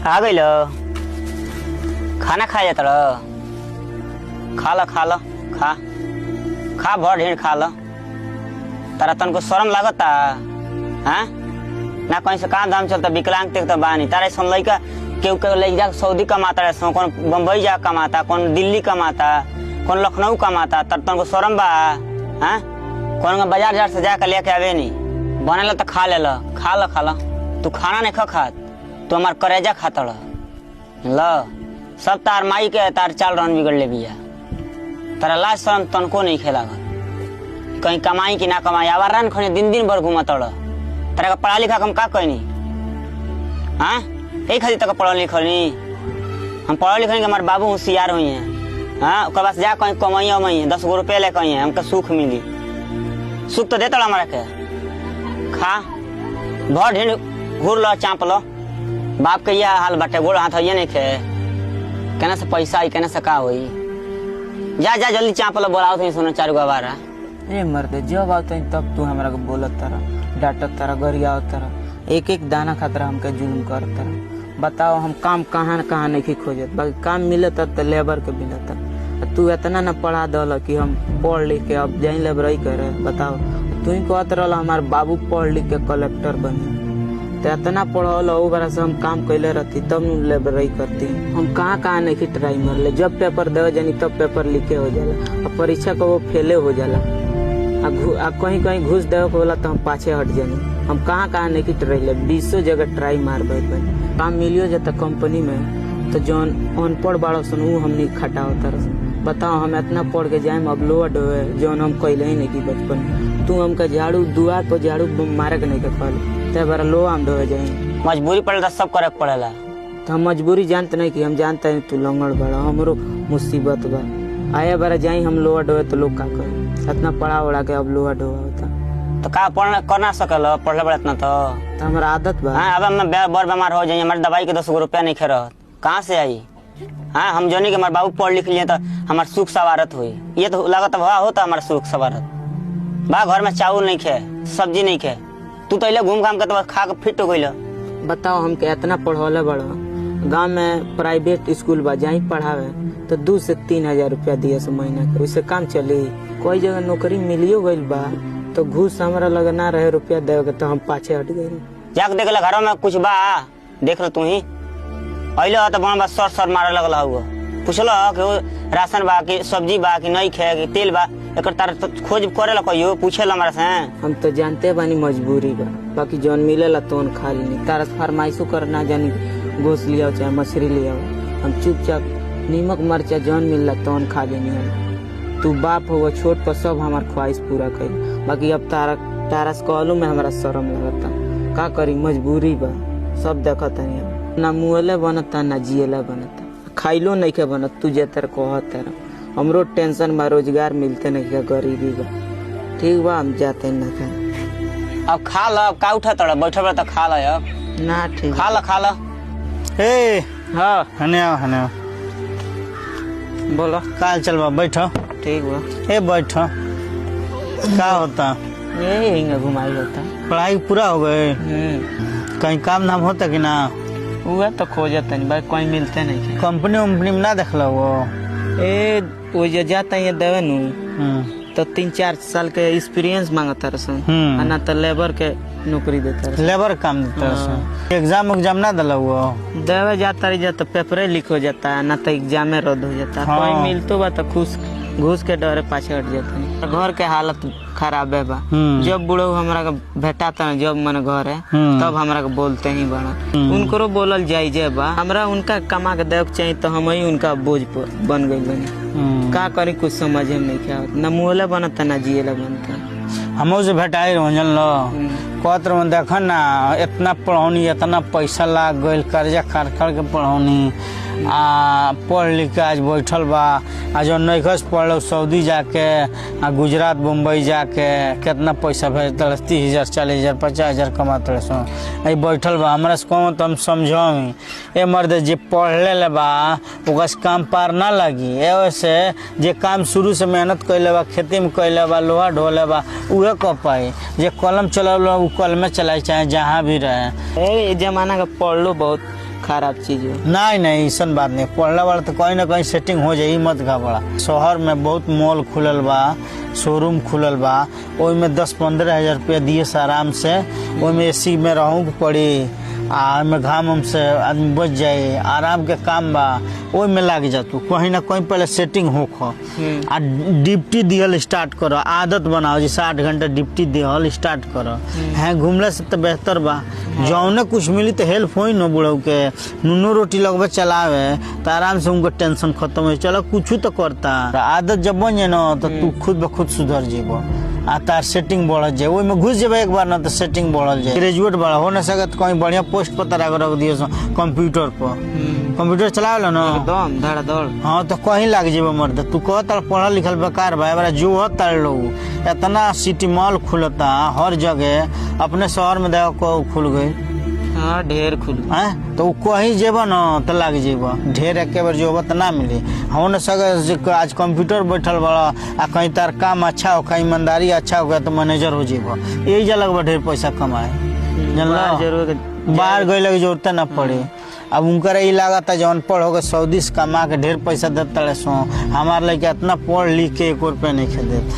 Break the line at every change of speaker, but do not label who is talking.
आ गई खाना खा जाता खा लो खा लो खा खा भर ढेर खा लो। तारा तन को शर्म लागता हाँ ना कहीं से काम धाम चलता विकलांग तक तो बानी तारा सुन लइका केहू के ले जा सऊदी कमाता रहे कौन बम्बई जा कमाता कौन दिल्ली कमाता कौन लखनऊ कमाता तर तन को शर्म बा हाँ कौन बाजार जार से जाकर लेके आवे नहीं बने तो खा ले लो खा लो तू खाना नहीं खात तू हमार करेजा खाता ल सब तार माई के तार चाल रन बिगड़ ले बिया तारा लाज शर्म तनको नहीं खेला कहीं कमाई कि ना कमाई आवारान खने दिन दिन भर घूमत तारा का पढ़ा लिखा हम का कहनी हाँ यही खातिर तक पढ़ल लिखल नहीं हम पढ़ल लिखल हमारे बाबू होशियार हुई हैं हाँ ओकर बाद जा कहीं कमाई उमाई 10 गो रुपये ले कहीं हमके सुख मिली सुख तो देता हमारा के खा भर ढेर घूर लो चाँप लो बाप के यह हाल बाटे गोड़ हाथ ये नहीं खे कहना से पैसा आई कहना से का होई जा जा जल्दी चाँप लो बोलाओ तो सुनो 4 गो आवारा
ए मर्द जब आते तब तू हमरा के बोलत तारा डांटत तारा गरिया तारा एक एक दाना खातिर हमके जुल्म कर तारा बताओ हम काम कहाँ नहीं खोजत बाकी काम मिलत तो लेबर के मिलत तू इतना न पढ़ा दल कि हम पढ़ लिख के अब जाई लेबरई करे बताओ तू ही कहत रहा हमार बाबू पढ़ लिख के कलेक्टर बने तो इतना पढ़ल वो बरा से हम काम कैले रहती तब लेबरई करती हम कहाँ नहीं ट्राई मार ले जब पेपर दे जानी तब पेपर लिखे हो जाला और परीक्षा को वो फेले हो जाला कहीं घुस दे बोला तो हम पाछे हट जानी हम कहाँ नहीं ट्राई ले 20 जगह ट्राई मार काम मिलियो जाता कंपनी में तो जौन अनपढ़ बाड़ा सन वो हमने खटा होता बताओ हम इतना पढ़ के जाए अब लोअर ढोए जौन हम कैले ही नहीं की बचपन तू हमका झाड़ू दुआर पर झाड़ू मारे के नहीं के फल ते बार लो हम ढोए जाए
मजबूरी पड़ेला सब करे पड़ेला
तो हम मजबूरी जानते नहीं कि हम जानते हैं तू लंगड़ बड़ा हमरो मुसीबत बा आया बार जाई हम लोअर ढोए तो लोग का करे इतना पढ़ा उड़ा के अब लोअर ढोआ होता
तो का पढ़ना करना सकल पढ़ले बड़े इतना तो
हमारा आदत बा
हाँ अब मैं बड़ बीमार हो जाए हमारे दवाई के 10 गो रुपया नहीं खे रहा कहाँ से आई हाँ हम जो नहीं कि हमारे बाबू पढ़ लिख लिए तो हमारे सुख सवारत हुई ये तो लागत भा होता हमारा सुख सवारत बा घर में चावल नहीं खे सब्जी नहीं खे तू तो घूम घाम के तो खा के फिट हो गई।
बताओ हमके इतना पढ़ौले बड़ा गाँव में प्राइवेट स्कूल बा जाई पढ़ावे तो 2 से 3 हजार रुपया दिए से महीना के उससे काम चली कोई जगह नौकरी मिलियो गई बा तो घूस हमारा लगे ना रहे रुपया दे तो हम पाछे हट गए
जाके देख घर में कुछ बा देख लो तू ही अल तो बन बस सर मारे लगल हुआ पूछल कि राशन बा कि सब्जी बा कि नहीं खे कि तेल बा एक तार तो खोज करे कहियो पूछे हमारा से
हम तो जानते बानी मजबूरी बा बाकी जौन मिलेला तो खा ली तारा फरमाइशो कर ना जानी गोश्त लिया चाहे मछली लिया हम चुपचाप नीमक मरचा जौन मिलला तो खा लेनी हम तू बाप हो छोट पर सब हमार ख्वाहिश पूरा कर बाकी अब तारा से कहलू में हमारा शर्म लगता का करी मजबूरी बा सब देखता नहीं ना मुँहले बनता ना जियला बनता खाइलो नहीं के बनत तू जे तर कहत हमरो टेंशन बा रोजगार मिलते नहीं क्या गरीबी बा ठीक बा हम जाते ना खा
अब खा लो का उठा तड़ा बैठे बड़ा तो खा लो अब
ना ठीक
खा लो
ए
हाँ
हने
बोलो
काल चल बा बैठो
ठीक बा
ए बैठो का होता
ये घुमाई होता
पढ़ाई पूरा हो गए कहीं काम धाम होता कि ना
हुआ तो खोजत नहीं भाई कोई मिलते नहीं
कंपनी वंपनी में ना देखला वो
ए वो जो जाता है देवे नु तो 3-4 साल के एक्सपीरियंस मांगता रहा ना तो लेबर के नौकरी देता रहा
लेबर काम देता रहा एग्जाम ना दिला वो
देवे जाता रही तो पेपरे लीक हो जाता है ना तो एग्जामे रद्द हो जाता है कोई मिलतो बा तो खुश घूस के डरे पाछे हट जाता है घर के हालत खराब है बा जब बुढ़ो हमरा के भेटाता ना जब मन घर है तब हमरा के बोलते ही बड़ा उनको बोलल जाई जे बा हमरा उनका कमा के देख चाहिए तो हम ही उनका बोझ बन गई बनी का करी कुछ समझ में नहीं क्या ना मुँहले बनता ना जियला बनता
हम से भेटाई रंजन लो कहत रह देख ना इतना पढ़ौनी इतना पैसा लाग गई कर्जा कर के पढ़ौनी पढ़ लिख के आज बैठल बा आज नैखस पढ़ सऊदी जाके गुजरात बम्बई जाके कितना पैसा भेज 30,000 40,000 50,000 कमाते सो बैठल बा हमरा से कहूँ तो हम समझो ए मर्द जे पढ़ले ले बा ओकरा से काम पार ना लगी वैसे जे काम शुरू से मेहनत कैले बा खेती में कैले बा लोहा ढोले बा उहे कह पाई जे कलम चला कल में चलाए चाहे जहाँ भी रहे
जमाना का पढ़ लो बहुत खराब चीज हो।
नहीं ऐसा बात नहीं, पढ़ला वाला तो कहीं ना कहीं सेटिंग हो जाए, मत घबरा। शहर में बहुत मॉल खुलल बा, शोरूम खुलल बा, ओई में 10-15 हजार रुपया दिए से आराम से ओई में एसी में रहूँ के पड़ी, आ में घाम हम से आदमी बच जाए, आराम के काम बा, ओई में लाग जा तू कहीं ना कहीं पहले सेटिंग होख आ डिप्टी दिहल स्टार्ट करो, आदत बनाओ, जैसे 8 घंटा डिप्टी दिहल स्टार्ट करो। हैं घूमला से तो बेहतर बा, जौने कुछ मिली तो हेल्प होई न बुढ़ऊ के, नूनो रोटी लगभग चलावे तो आराम से उनको टेंशन खत्म हो, चलो कुछ तो करता। आदत जब बन जाए न तो तू खुद ब खुद सुधर जेबो, आ तार सेटिंग बढ़ जाए, ओई में घुस जेबे एक बार ना तो सेटिंग बढ़ल जाए। ग्रेजुएट बड़ा हो न सके तो कहीं बढ़िया पोस्ट पर तरह रख दियो कंप्यूटर पर, कंप्यूटर चलावे ना
एकदम धड़ाधड़।
हाँ तो कहीं लाग जेबे मर्द। तू कह तार पढ़ल लिखल बेकार बा, बड़ा जो हो तार लोग इतना सिटी मॉल खुलता हर जगह, अपने शहर में देखो को खुल गई।
हाँ ढेर खुल
हैं तो कहीं जेब न तो लाग जेब, ढेर एक बार जो तो ना मिली। हो न सके आज कंप्यूटर बैठल बड़ा आ कहीं तार काम अच्छा हो, कहीं ईमानदारी अच्छा हो गया तो मैनेजर हो जेब, यही जगह बा ढेर पैसा कमाए।
जरूर
बाहर गए लगे जरूरत ना पड़े। अब उनकर ई लागत है जौन पढ़ हो गए सऊदी से कमा के ढेर पैसा देता सो, हमारे लड़के इतना पढ़ लिख के 1 रुपया नहीं खे देते।